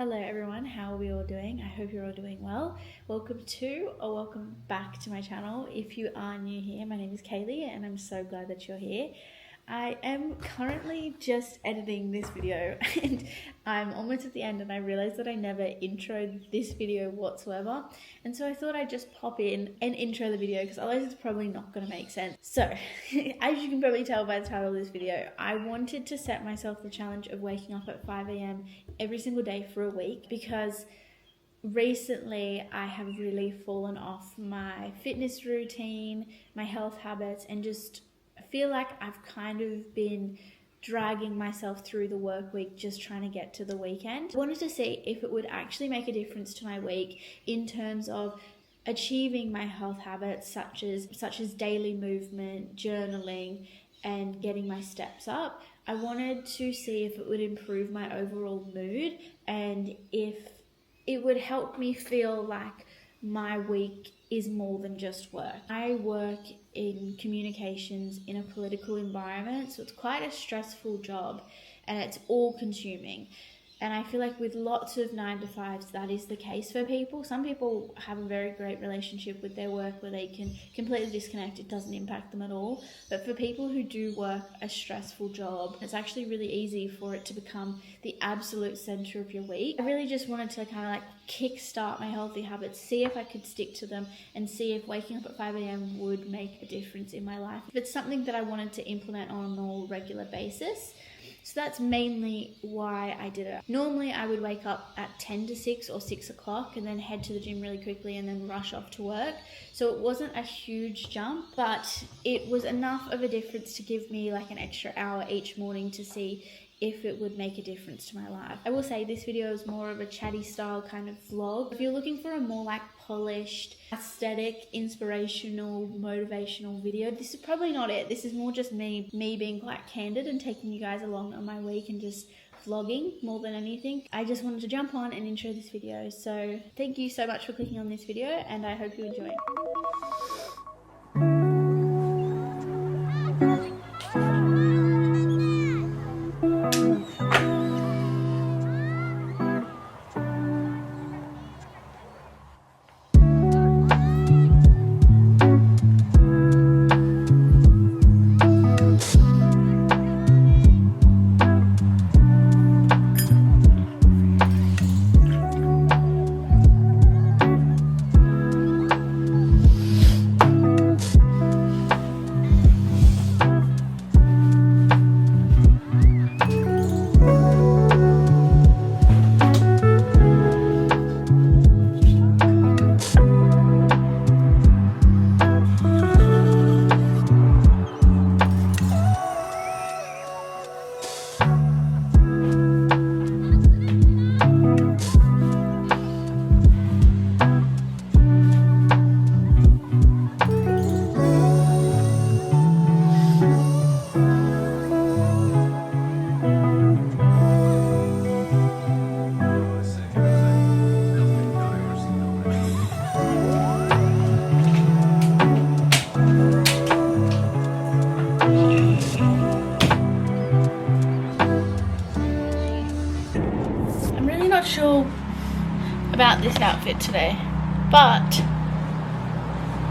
Hello everyone, how are we all doing? I hope you're all doing well. Welcome to or welcome back to my channel. If you are new here, my name is Kaylee and I'm so glad that you're here. I am currently just editing this video and I'm almost at the end, and I realized that I never introed this video whatsoever, and so I thought I'd just pop in and intro the video because otherwise it's probably not going to make sense. So as you can probably tell by the title of this video, I wanted to set myself the challenge of waking up at 5 a.m. every single day for a week, because recently I have really fallen off my fitness routine, my health habits, and just feel like I've kind of been dragging myself through the work week just trying to get to the weekend. I wanted to see if it would actually make a difference to my week in terms of achieving my health habits such as daily movement, journaling, and getting my steps up. I wanted to see if it would improve my overall mood and if it would help me feel like my week is more than just work. I work in communications in a political environment, so it's quite a stressful job and it's all consuming. And I feel like with lots of 9-to-5s, that is the case for people. Some people have a very great relationship with their work where they can completely disconnect. It doesn't impact them at all. But for people who do work a stressful job, it's actually really easy for it to become the absolute center of your week. I really just wanted to kind of like kickstart my healthy habits, see if I could stick to them, and see if waking up at 5 a.m. would make a difference in my life. If it's something that I wanted to implement on a more regular basis. So that's mainly why I did it. Normally I would wake up at 10 to 6 or 6 o'clock and then head to the gym really quickly and then rush off to work. So it wasn't a huge jump, but it was enough of a difference to give me like an extra hour each morning to see if it would make a difference to my life. I will say this video is more of a chatty style kind of vlog. If you're looking for a more like polished, aesthetic, inspirational, motivational video, this is probably not it. This is more just me being quite candid and taking you guys along on my week and just vlogging more than anything. I just wanted to jump on and intro this video. So thank you so much for clicking on this video and I hope you enjoy it. Not sure about this outfit today, but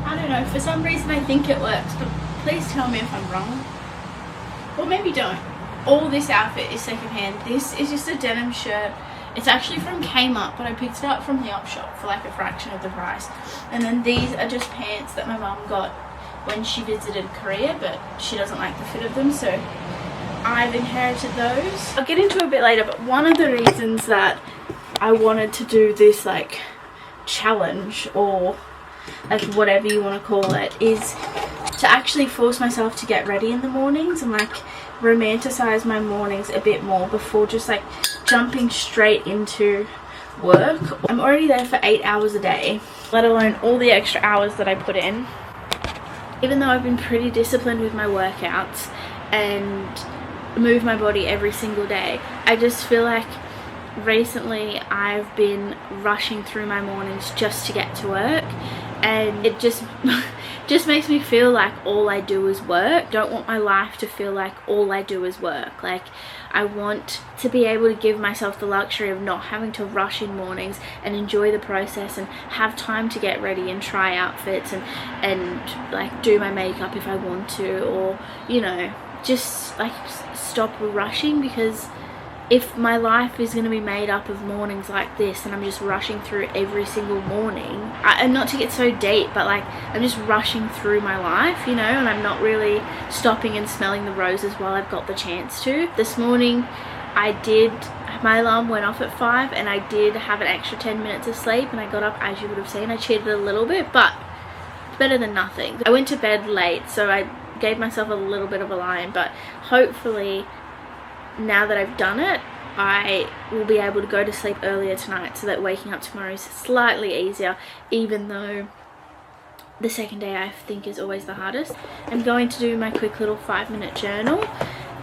I don't know, for some reason I think it works, but please tell me if I'm wrong, or maybe don't. All this outfit is secondhand. This is just a denim shirt. It's actually from Kmart, but I picked it up from the op shop for like a fraction of the price. And then these are just pants that my mum got when she visited Korea, but she doesn't like the fit of them, so I've inherited those. I'll get into it a bit later, but one of the reasons that I wanted to do this like challenge, or like whatever you want to call it, is to actually force myself to get ready in the mornings and like romanticize my mornings a bit more before just like jumping straight into work. I'm already there for 8 hours a day, let alone all the extra hours that I put in. Even though I've been pretty disciplined with my workouts and move my body every single day, I just feel like recently I've been rushing through my mornings just to get to work, and it just just makes me feel like all I do is work. Don't want my life to feel like all I do is work. Like, I want to be able to give myself the luxury of not having to rush in mornings and enjoy the process and have time to get ready and try outfits and like do my makeup if I want to, or, you know, just like stop rushing. Because if my life is going to be made up of mornings like this and I'm just rushing through every single morning, and not to get so deep, but like I'm just rushing through my life, you know, and I'm not really stopping and smelling the roses while I've got the chance to. This morning my alarm went off at 5 and I did have an extra 10 minutes of sleep, and I got up, as you would have seen. I cheated a little bit, but it's better than nothing. I went to bed late, so I gave myself a little bit of a line, but hopefully now that I've done it, I will be able to go to sleep earlier tonight, so that waking up tomorrow is slightly easier, even though the second day I think is always the hardest. I'm going to do my quick little 5-minute journal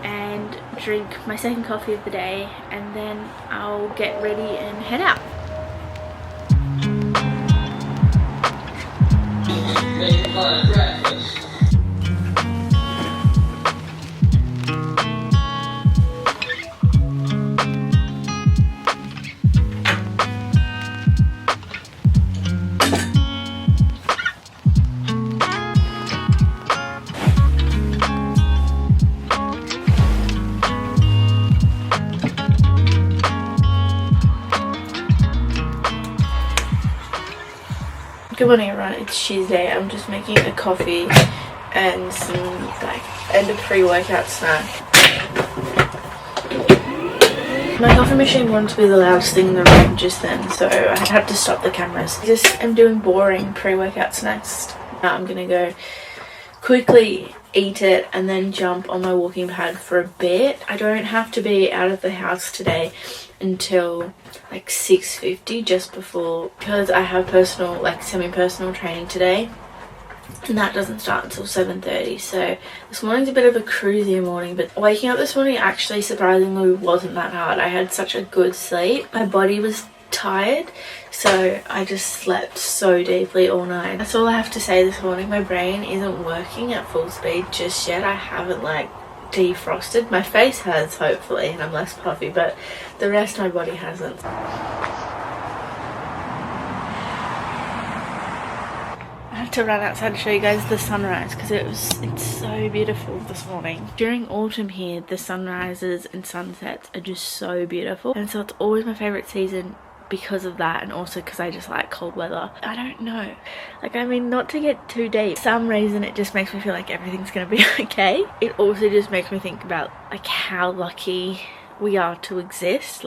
and drink my second coffee of the day, and then I'll get ready and head out. Good morning everyone, it's Tuesday. I'm just making a coffee and a pre-workout snack. My coffee machine wanted to be the loudest thing in the room just then, so I had to stop the cameras. I'm doing boring pre-workout snacks. Now I'm gonna go quickly eat it and then jump on my walking pad for a bit. I don't have to be out of the house today until like 6:50, just before, because I have semi-personal training today, and that doesn't start until 7:30. So this morning's a bit of a cruisier morning, but waking up this morning actually surprisingly wasn't that hard. I had such a good sleep. My body was tired, so I just slept so deeply all night. That's all I have to say this morning. My brain isn't working at full speed just yet. I haven't defrosted. My face has, hopefully, and I'm less puffy, but the rest of my body hasn't. I had to run outside to show you guys the sunrise because it's so beautiful this morning. During autumn here, the sunrises and sunsets are just so beautiful, and so it's always my favorite season because of that, and also because I just like cold weather. I don't know, not to get too deep, for some reason it just makes me feel like everything's gonna be okay. It also just makes me think about how lucky we are to exist.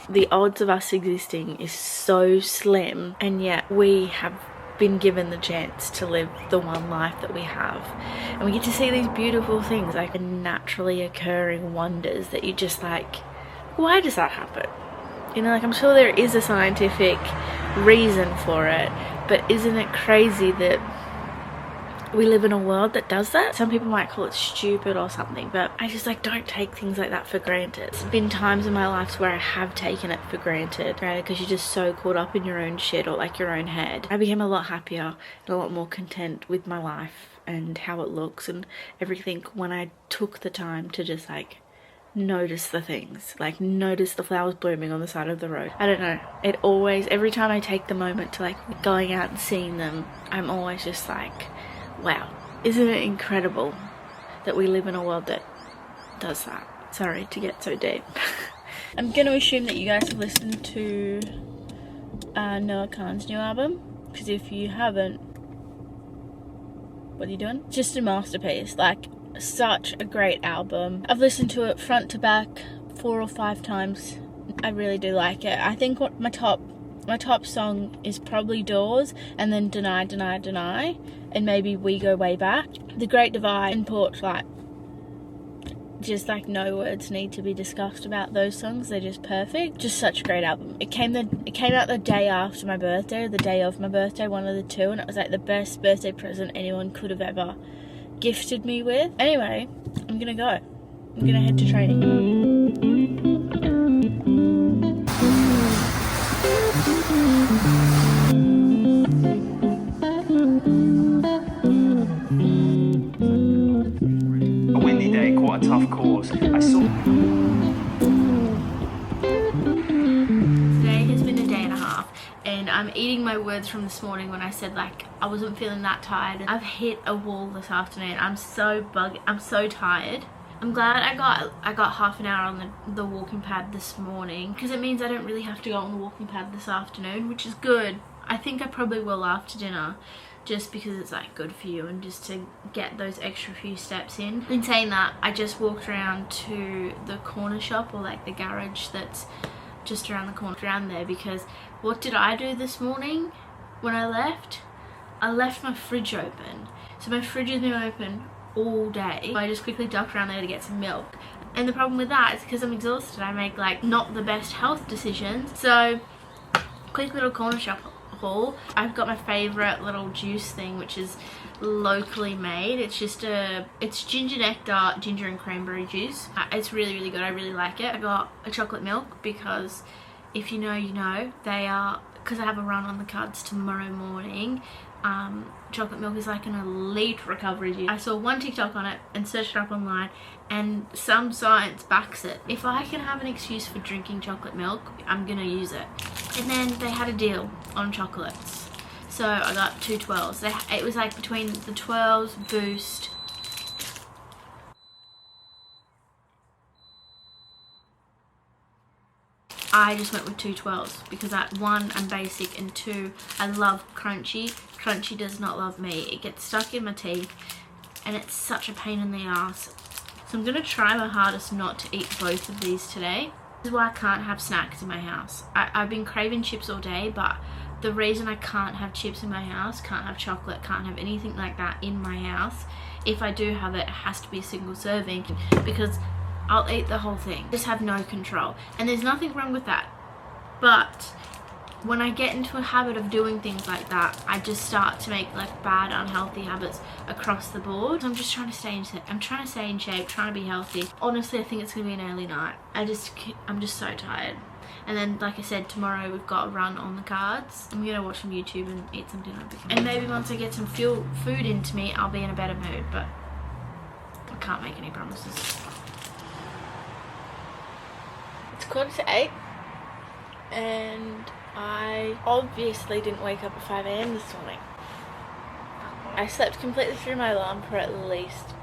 The odds of us existing is so slim, and yet we have been given the chance to live the one life that we have, and we get to see these beautiful things, naturally occurring wonders that you just why does that happen? You know, I'm sure there is a scientific reason for it, but isn't it crazy that we live in a world that does that? Some people might call it stupid or something, but I just don't take things like that for granted. There's been times in my life where I have taken it for granted, right? Because you're just so caught up in your own shit or your own head. I became a lot happier and a lot more content with my life and how it looks and everything when I took the time to just notice the things, notice the flowers blooming on the side of the road. I don't know, every time I take the moment to going out and seeing them, I'm always just wow, isn't it incredible that we live in a world that does that? Sorry to get so deep. I'm gonna assume that you guys have listened to Noah Kahan's new album, because if you haven't, what are you doing? Just a masterpiece. Such a great album. I've listened to it front to back 4 or 5 times. I really do like it. I think my top song is probably Doors, and then Deny, Deny, Deny, and maybe We Go Way Back. The Great Divide and Porch, just no words need to be discussed about those songs. They're just perfect. Just such a great album. It came out the day after my birthday, or the day of my birthday, one of the two, and it was the best birthday present anyone could have ever gifted me with. Anyway, I'm gonna go. I'm gonna head to training. and I'm eating my words from this morning when I said like I wasn't feeling that tired. I've hit a wall this afternoon. I'm so tired. I'm glad I got half an hour on the walking pad this morning, because it means I don't really have to go on the walking pad this afternoon, which is good. I think I probably will after dinner, just because it's like good for you and just to get those extra few steps in. In saying that, I just walked around to the corner shop, or like the garage that's just around the corner, around there, because what did I do this morning when I left? I left my fridge open. So my fridge has been open all day. I just quickly ducked around there to get some milk. And the problem with that is because I'm exhausted, I make like not the best health decisions. So quick little corner shop haul. I've got my favorite little juice thing, which is locally made. It's just it's ginger nectar, ginger and cranberry juice. It's really good. I really like it. I got a chocolate milk because if you know, you know. They are, because I have a run on the cards tomorrow morning. Chocolate milk is like an elite recovery juice. I saw one TikTok on it and searched it up online, and some science backs it. If I can have an excuse for drinking chocolate milk, I'm gonna use it. And then they had a deal on chocolates, so I got 2 12s. It was like between the 12s, Boost, I just went with 2 12s because one, I'm basic, and 2, I love crunchy. Crunchy does not love me. It gets stuck in my teeth and it's such a pain in the ass. So I'm gonna try my hardest not to eat both of these today. This is why I can't have snacks in my house. I've been craving chips all day, but the reason I can't have chips in my house, can't have chocolate, can't have anything like that in my house, if I do have it, it has to be a single serving, because I'll eat the whole thing. Just have no control. And there's nothing wrong with that. But when I get into a habit of doing things like that, I just start to make like bad, unhealthy habits across the board. I'm just trying to stay in shape. I'm trying to stay in shape, trying to be healthy. Honestly, I think it's gonna be an early night. I'm just so tired. And then, like I said, tomorrow we've got a run on the cards. I'm gonna watch some YouTube and eat some dinner. And maybe once I get some food into me, I'll be in a better mood, but I can't make any promises. It's 7:45 and I obviously didn't wake up at 5 AM this morning. I slept completely through my alarm for at least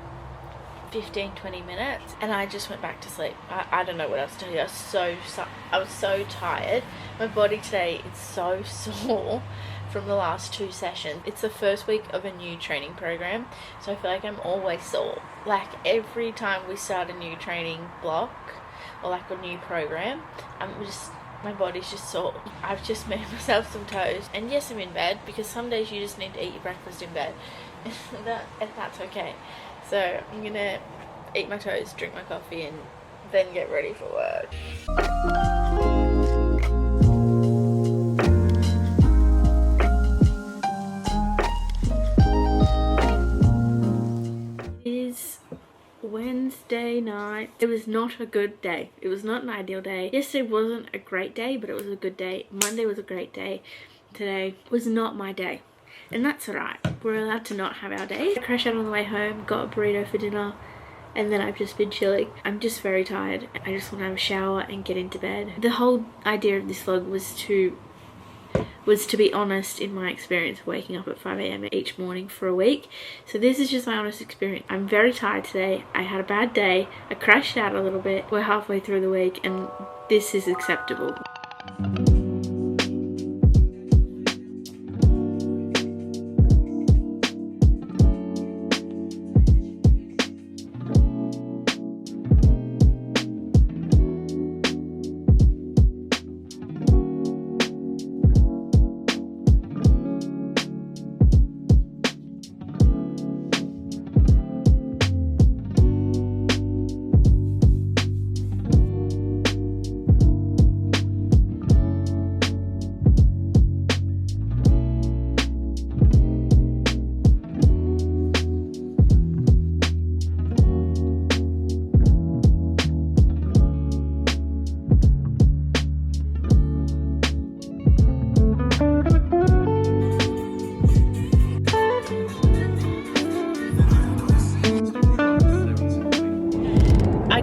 15-20 minutes and I just went back to sleep. I don't know what else to tell you. I was so tired. My body today is so sore from the last 2 sessions. It's the first week of a new training program, so I feel like I'm always sore. Like every time we start a new training block or like a new program, my body's just sore. I've just made myself some toast, and yes, I'm in bed because some days you just need to eat your breakfast in bed and that's okay. So I'm gonna eat my toast, drink my coffee, and then get ready for work. Wednesday night. It was not a good day. It was not an ideal day. Yesterday wasn't a great day, but it was a good day. Monday was a great day. Today was not my day. And that's alright. We're allowed to not have our day. I crashed out on the way home, got a burrito for dinner, and then I've just been chilling. I'm just very tired. I just want to have a shower and get into bed. The whole idea of this vlog was to be honest in my experience waking up at 5 AM each morning for a week. So this is just my honest experience. I'm very tired today. I had a bad day. I crashed out a little bit. We're halfway through the week and this is acceptable.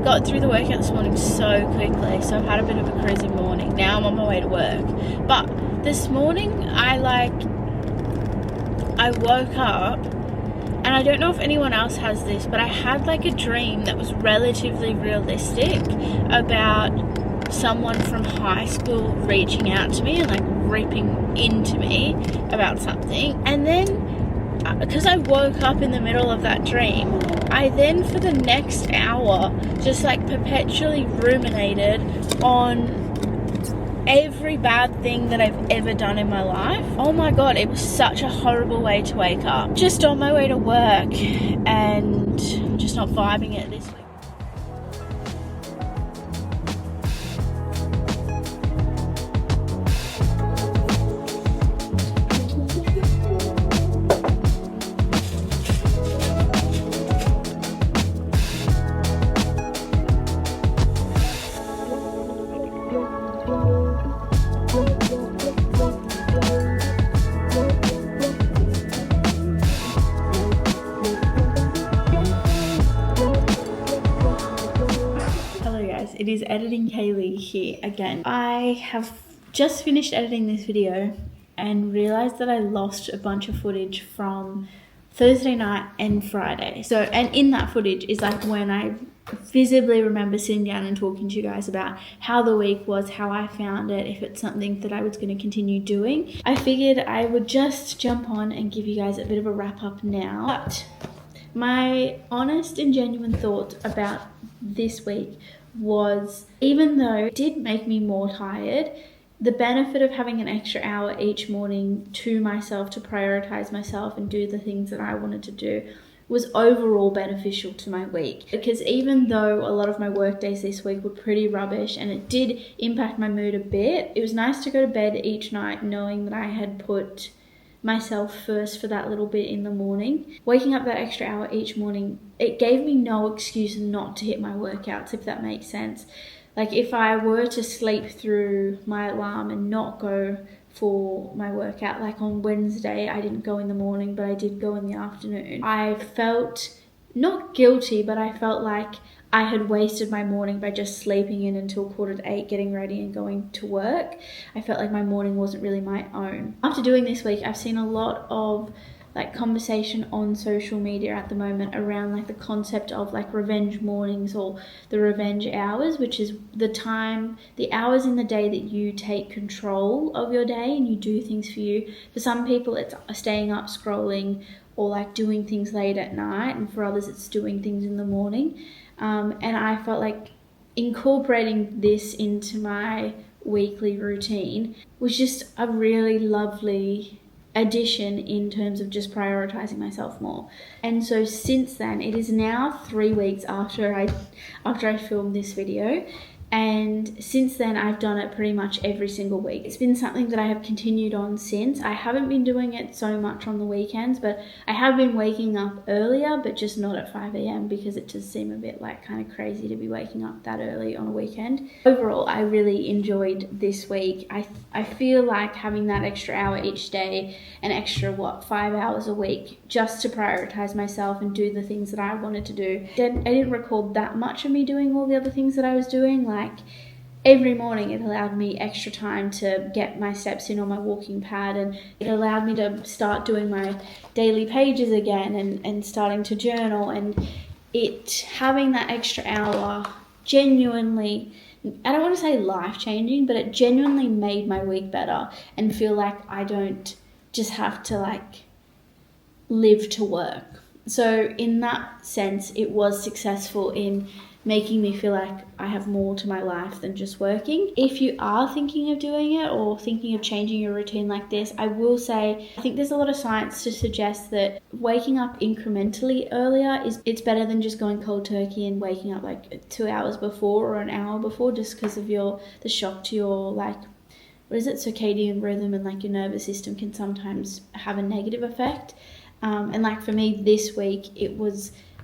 Got through the workout this morning so quickly, so I've had a bit of a crazy morning. now I'm on my way to work. But this morning I woke up, and I don't know if anyone else has this, but I had like a dream that was relatively realistic about someone from high school reaching out to me and like ripping into me about something. And then because I woke up in the middle of that dream, I then for the next hour just like perpetually ruminated on every bad thing that I've ever done in my life. Oh my god, it was such a horrible way to wake up. Just on my way to work, and I'm just not vibing it this week. It is Editing Kaylee here again. I have just finished editing this video and realized that I lost a bunch of footage from Thursday night and Friday. So, and in that footage is like when I visibly remember sitting down and talking to you guys about how the week was, how I found it, if it's something that I was going to continue doing. I figured I would just jump on and give you guys a bit of a wrap up now. But my honest and genuine thoughts about this week was, even though it did make me more tired, the benefit of having an extra hour each morning to myself to prioritize myself and do the things that I wanted to do was overall beneficial to my week. Because even though a lot of my work days this week were pretty rubbish and it did impact my mood a bit, it was nice to go to bed each night knowing that I had put myself first for that little bit in the morning. Waking up that extra hour each morning, it gave me no excuse not to hit my workouts, if that makes sense. Like if I were to sleep through my alarm and not go for my workout, like on Wednesday I didn't go in the morning but I did go in the afternoon, I felt not guilty, but I felt like I had wasted my morning by just sleeping in until 7:45 getting ready and going to work. I felt like my morning wasn't really my own. After doing this week, I've seen a lot of like conversation on social media at the moment around like the concept of like revenge mornings or the revenge hours, which is the hours in the day that you take control of your day and you do things for you. For some people it's staying up scrolling or like doing things late at night, and for others it's doing things in the morning. And I felt like incorporating this into my weekly routine was just a really lovely addition in terms of just prioritizing myself more. And so since then, it is now 3 weeks after I filmed this video, and since then I've done it pretty much every single week. It's been something that I have continued on since. I haven't been doing it so much on the weekends, but I have been waking up earlier, but just not at 5 a.m. because it does seem a bit like kind of crazy to be waking up that early on a weekend. Overall, I really enjoyed this week. I feel like having that extra hour each day, an extra 5 hours a week, just to prioritize myself and do the things that I wanted to do. Then I didn't record that much of me doing all the other things that I was doing. Like every morning it allowed me extra time to get my steps in on my walking pad, and it allowed me to start doing my daily pages again and starting to journal. And it having that extra hour genuinely, I don't want to say life-changing, but it genuinely made my week better and feel like I don't just have to like live to work. So in that sense, it was successful in making me feel like I have more to my life than just working. If you are thinking of doing it or thinking of changing your routine like this, I will say I think there's a lot of science to suggest that waking up incrementally earlier it's better than just going cold turkey and waking up like 2 hours before or an hour before, just because of the shock to your circadian rhythm, and like your nervous system can sometimes have a negative effect. And like for me this week,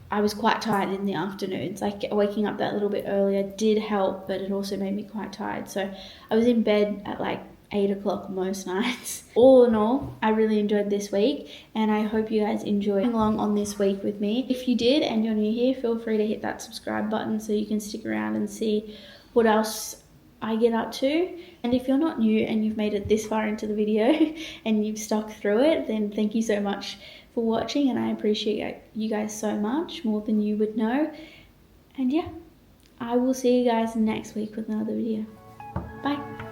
I was quite tired in the afternoons. Like waking up that little bit earlier did help, but it also made me quite tired. So I was in bed at like 8 o'clock most nights. All in all, I really enjoyed this week, and I hope you guys enjoyed along on this week with me. If you did and you're new here, feel free to hit that subscribe button so you can stick around and see what else I get up to. And if you're not new and you've made it this far into the video and you've stuck through it, then thank you so much for watching, and I appreciate you guys so much, more than you would know. And yeah, I will see you guys next week with another video. Bye.